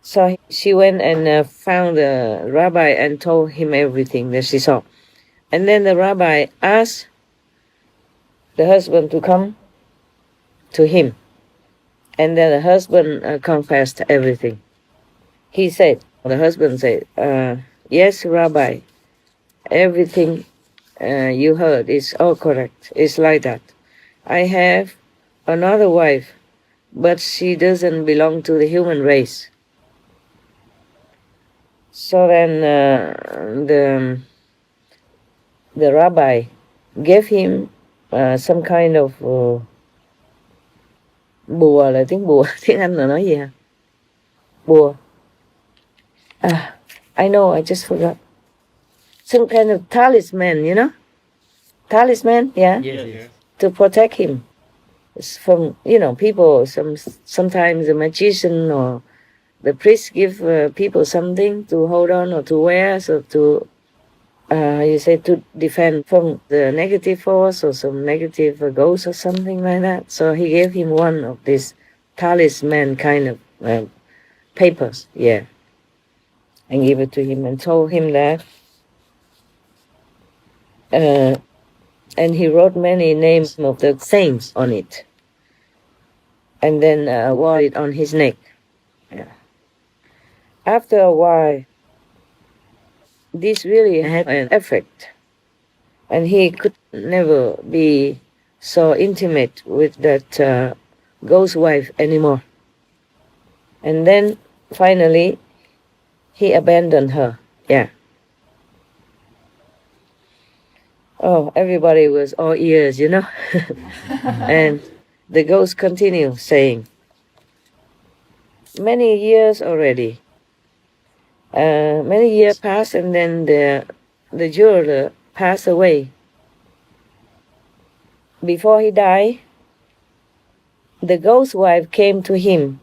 So she went and found the rabbi and told him everything that she saw. And then the rabbi asked the husband to come to him. And then the husband confessed everything. The husband said, yes, Rabbi, everything you heard is all correct. It's like that. I have another wife, but she doesn't belong to the human race. So then the rabbi gave him some kind of bùa, là tiếng bùa, tiếng Anh là nói gì hả? Bùa. I know, I just forgot. Some kind of talisman, you know? Talisman, yeah? Yes. To protect him. It's from, people, sometimes the magician or the priest give people something to hold on or to wear, so to to defend from the negative force or some negative ghost or something like that. So he gave him one of these talisman kind of papers, yeah, and gave it to him and told him that. And he wrote many names of the saints on it, and then wore it on his neck. Yeah. After a while, this really had an effect, and he could never be so intimate with that ghost wife anymore. And then finally, he abandoned her. Yeah. Oh, everybody was all ears, And the ghost continued saying, many years already. Many years passed, and then the jeweler passed away. Before he died, the ghost wife came to him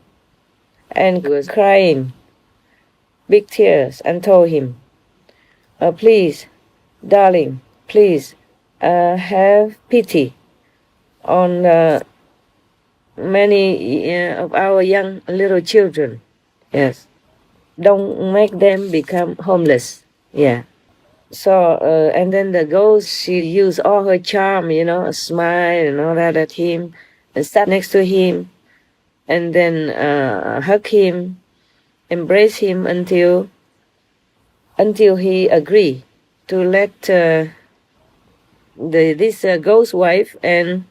and was crying big tears and told him, please, darling, please have pity on many of our young little children. Yes. Don't make them become homeless. Yeah. So, and then the ghost, she used all her charm, a smile and all that at him, and sat next to him, and then hug him, embrace him until he agreed to let this ghost wife and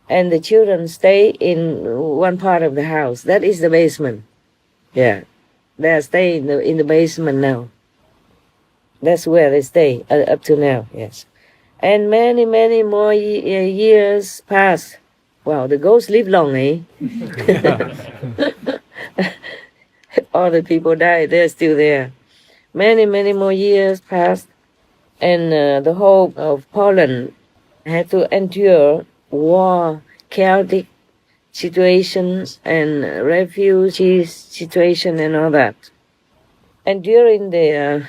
the children stay in one part of the house. That is the basement. Yeah. They stay in the basement now. That's where they stay up to now, yes. And many, many more years passed. Wow, the ghosts live long, eh? All the people died, they're still there. Many, many more years passed, and the whole of Poland had to endure war, chaotic situations and refugee situation and all that. And during the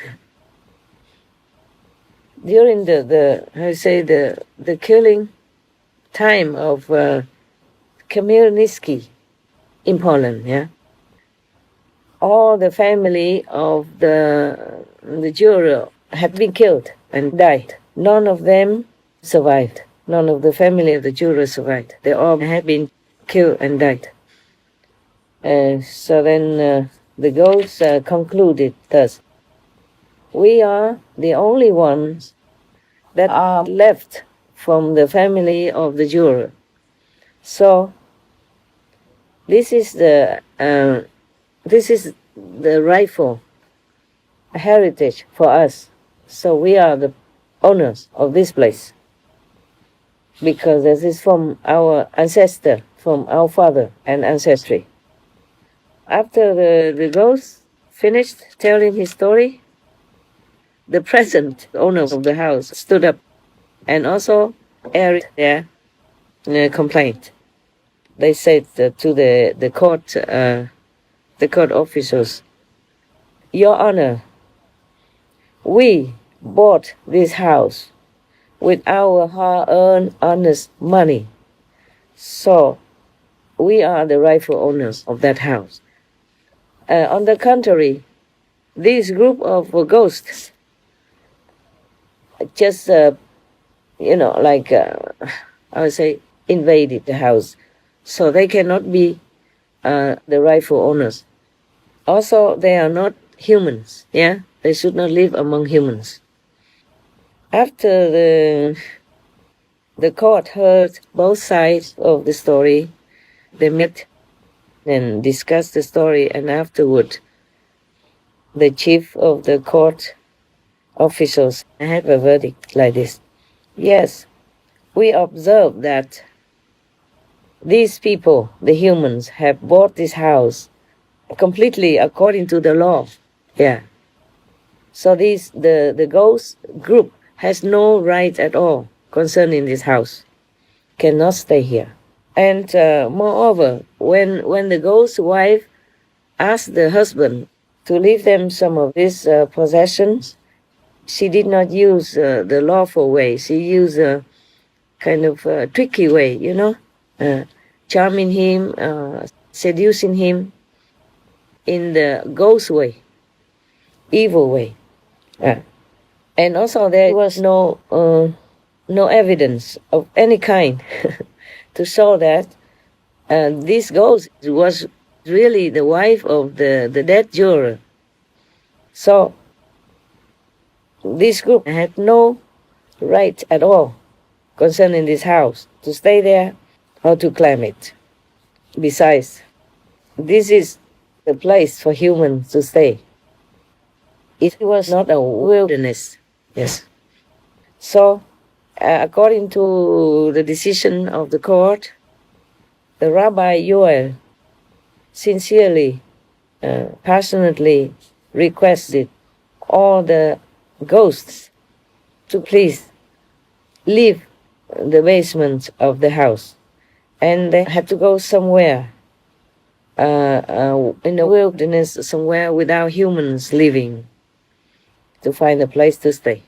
killing time of Khmelnytsky in Poland, yeah, all the family of the juror had been killed and died. None of them survived. None of the family of the juror survived. They all had been killed and died. So then the ghost concluded thus: we are the only ones that are left from the family of the juror. So this is the rightful heritage for us. So we are the owners of this place, because this is from our ancestor, from our father and ancestry. After the ghost finished telling his story, the present owner of the house stood up and also aired their complaint. They said to the court officials, Your Honor, we bought this house with our hard-earned, honest money. So we are the rightful owners of that house. On the contrary, this group of ghosts just, I would say, invaded the house. So they cannot be the rightful owners. Also, they are not humans, yeah? They should not live among humans. After the court heard both sides of the story, they met and discussed the story, and afterward, the chief of the court officials had a verdict like this. Yes, we observe that these people, the humans, have bought this house completely according to the law. Yeah. So the ghost group has no right at all concerning this house. Cannot stay here. And moreover, when the ghost wife asked the husband to leave them some of these possessions, she did not use the lawful way. She used a kind of tricky way, charming him, seducing him in the ghost way, evil way. And also there was no evidence of any kind to show that this ghost was really the wife of the dead juror. So this group had no right at all concerning this house to stay there or to claim it. Besides, this is the place for humans to stay. It was not a wilderness. Yes. So, according to the decision of the court, the Rabbi Yoel sincerely, passionately requested all the ghosts to please leave the basement of the house, and they had to go somewhere in the wilderness, somewhere without humans living, to find a place to stay.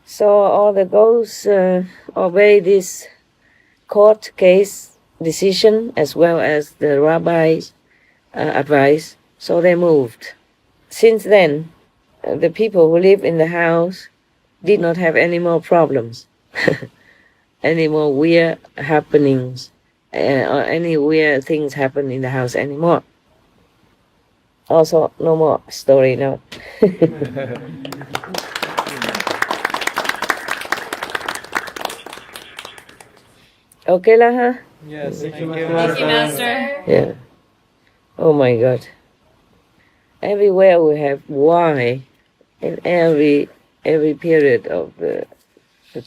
So all the ghosts obey this court case decision as well as the rabbi's advice, so they moved. Since then, the people who live in the house did not have any more problems, any more weird happenings, or any weird things happen in the house anymore. Also, no more story now. Okay lah, huh? Yes, thank you, Thank you, Master. Yeah. Oh my God. Everywhere we have why in every period of the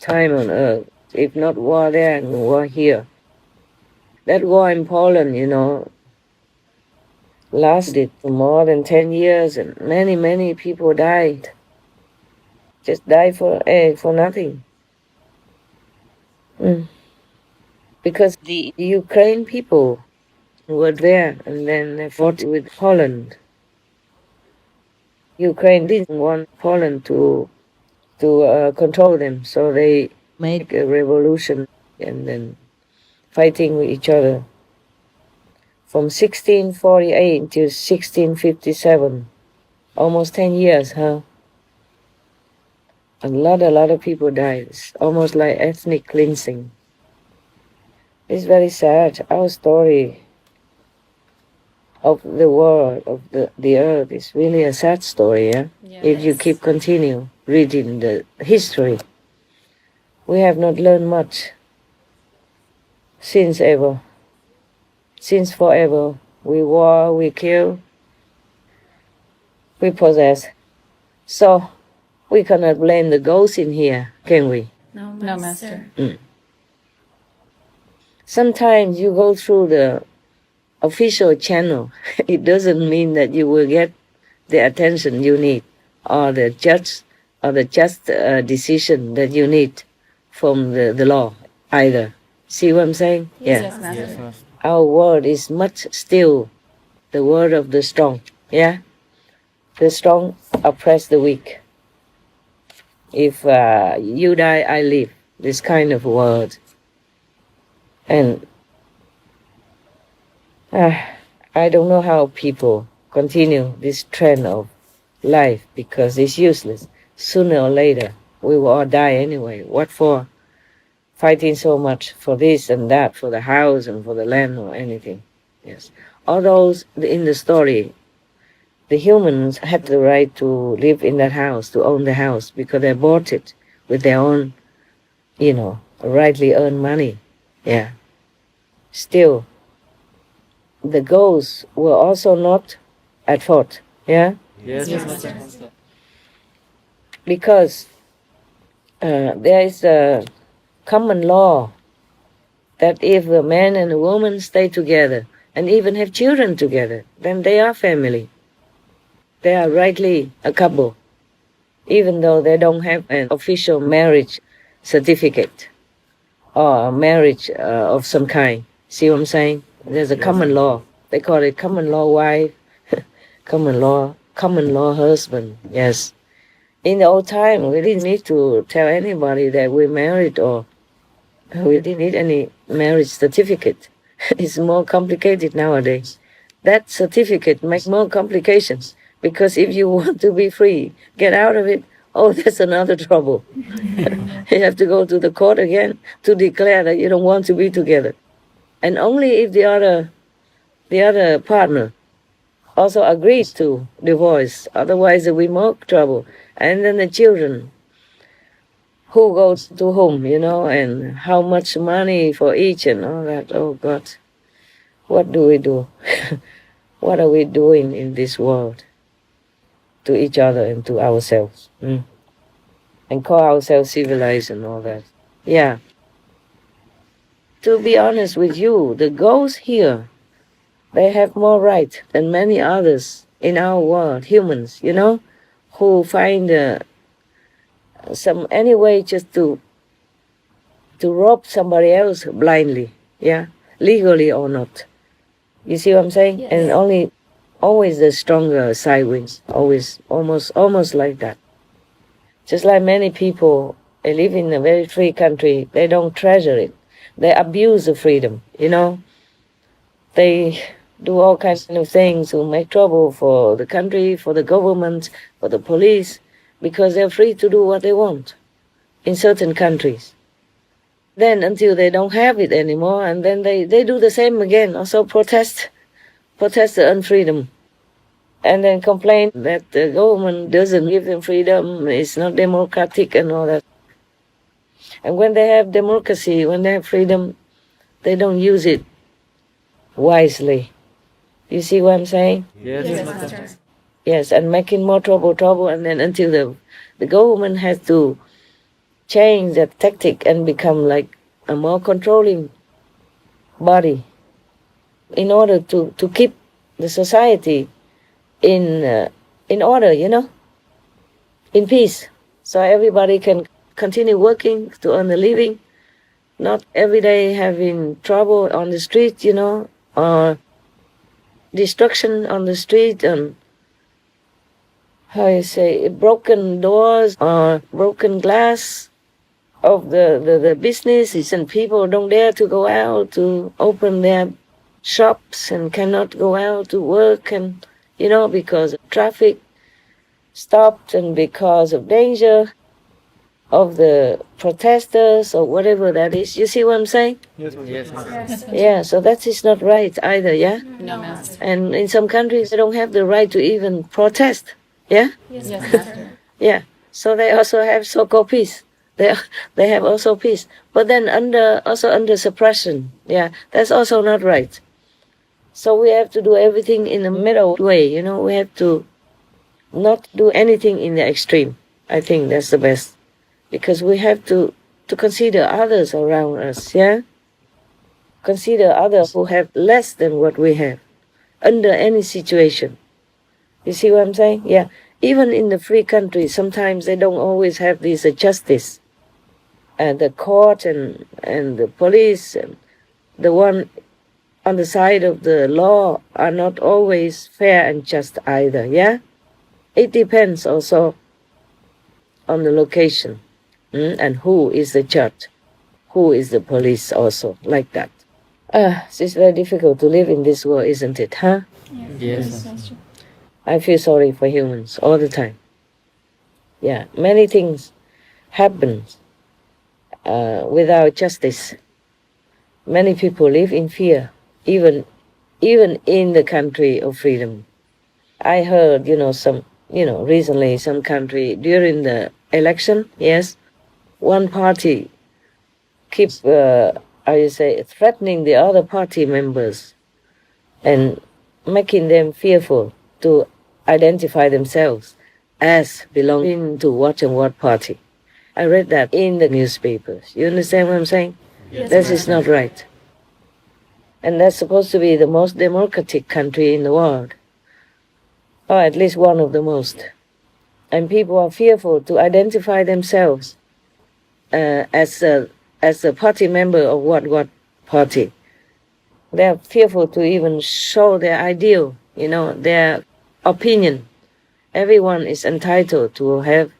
time on earth. If not war there, war here. That war in Poland, lasted more than 10 years, and many people died. Just died for nothing. Because the Ukraine people were there, and then they fought with Poland. Ukraine didn't want Poland to control them, so they made a revolution and then fighting with each other. From 1648 to 1657, almost 10 years, huh? A lot of people died. It's almost like ethnic cleansing. It's very sad. Our story of the world, of the earth, is really a sad story, yeah? Yes. If you keep continue reading the history. We have not learned much since ever. Since forever. We war, we kill, we possess. So, we cannot blame the ghosts in here, can we? No, Master. Sometimes you go through the official channel. It doesn't mean that you will get the attention you need, or the just decision that you need from the law either. See what I'm saying? Yes, Master. Yes, Master. Our word is much still the word of the strong. Yeah? The strong oppress the weak. If you die, I live. This kind of word. And I don't know how people continue this trend of life because it's useless. Sooner or later, we will all die anyway. What for? Fighting so much for this and that, for the house and for the land or anything. Yes. All those in the story, the humans had the right to live in that house, to own the house, because they bought it with their own, rightly earned money. Yeah. Still, the ghosts were also not at fault. Yeah? Yes, Yes, Master. Master. Because there is a common law that if a man and a woman stay together and even have children together, then they are family. They are rightly a couple, even though they don't have an official marriage certificate or a marriage of some kind. See what I'm saying? There's a common law. They call it common law wife, common law husband. Yes. In the old time, we didn't need to tell anybody that we're married, or we didn't need any marriage certificate. It's more complicated nowadays. That certificate makes more complications, because if you want to be free, get out of it, oh, that's another trouble. You have to go to the court again to declare that you don't want to be together. And only if the other partner also agrees to divorce, otherwise there will be more trouble. And then the children, who goes to whom, and how much money for each and all that. Oh God, what do we do? What are we doing in this world to each other and to ourselves? And call ourselves civilized and all that. Yeah. To be honest with you, the ghosts here, they have more right than many others in our world, humans, who find any way just to rob somebody else blindly, legally or not. You see what I'm saying? Yes. And always the stronger side wins, almost like that. Just like many people, they live in a very free country, they don't treasure it. They abuse the freedom, They do all kinds of things to make trouble for the country, for the government, for the police, because they're free to do what they want in certain countries. Then until they don't have it anymore, and then they do the same again, also protest the unfreedom, and then complain that the government doesn't give them freedom, it's not democratic and all that. And when they have democracy, when they have freedom, they don't use it wisely. You see what I'm saying? Yes, Master. Yes, and making more trouble, and then until the government has to change that tactic and become like a more controlling body in order to keep the society in order, in peace, so everybody can continue working to earn a living, not every day having trouble on the street, or destruction on the street, and broken doors or broken glass of the businesses, and people don't dare to go out to open their shops and cannot go out to work, and because of traffic stopped and because of danger of the protesters or whatever that is. You see what I'm saying? Yes, Master. Yeah, so that is not right either, yeah? No, Master. And in some countries, they don't have the right to even protest, yeah? Yes, Master. Yeah, so they also have so-called peace. They have also peace. But then under suppression, yeah, that's also not right. So we have to do everything in the middle way, we have to not do anything in the extreme. I think that's the best. Because we have to consider others around us, yeah? Consider others who have less than what we have, under any situation. You see what I'm saying? Yeah. Even in the free country, sometimes they don't always have this justice. And the court and the police and the one on the side of the law are not always fair and just either, yeah? It depends also on the location. And who is the judge, who is the police also, like that. It's very difficult to live in this world, isn't it, huh? Yes. Master. I feel sorry for humans all the time. Yeah, many things happen without justice. Many people live in fear, even in the country of freedom. I heard, recently some country during the election, yes, one party keep, threatening the other party members and making them fearful to identify themselves as belonging to what and what party. I read that in the newspapers. You understand what I'm saying? Yes, This is not right. And that's supposed to be the most democratic country in the world, or at least one of the most. And people are fearful to identify themselves as a party member of what party. They are fearful to even show their ideal, their opinion. Everyone is entitled to have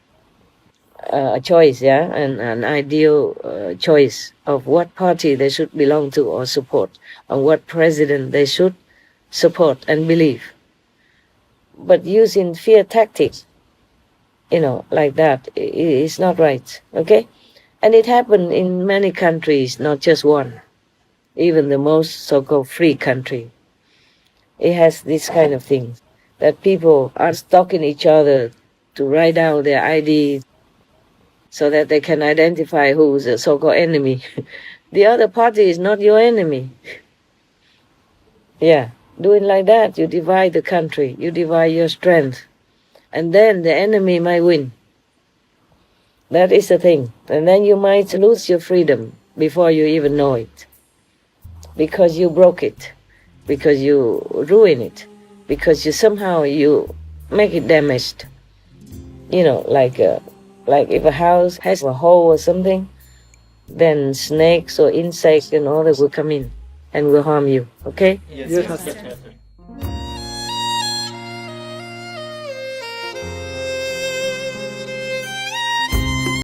a choice, yeah, and an ideal choice of what party they should belong to or support, and what president they should support and believe. But using fear tactics, like that, is not right, okay? And it happened in many countries, not just one. Even the most so-called free country, it has this kind of thing, that people are stalking each other to write down their ID so that they can identify who's a so-called enemy. The other party is not your enemy. Yeah, doing like that, you divide the country, you divide your strength, and then the enemy might win. That is the thing. And then you might lose your freedom before you even know it. Because you broke it, because you ruin it, because you make it damaged. Like if a house has a hole or something, then snakes or insects and all that will come in and will harm you, okay? Yes, Master.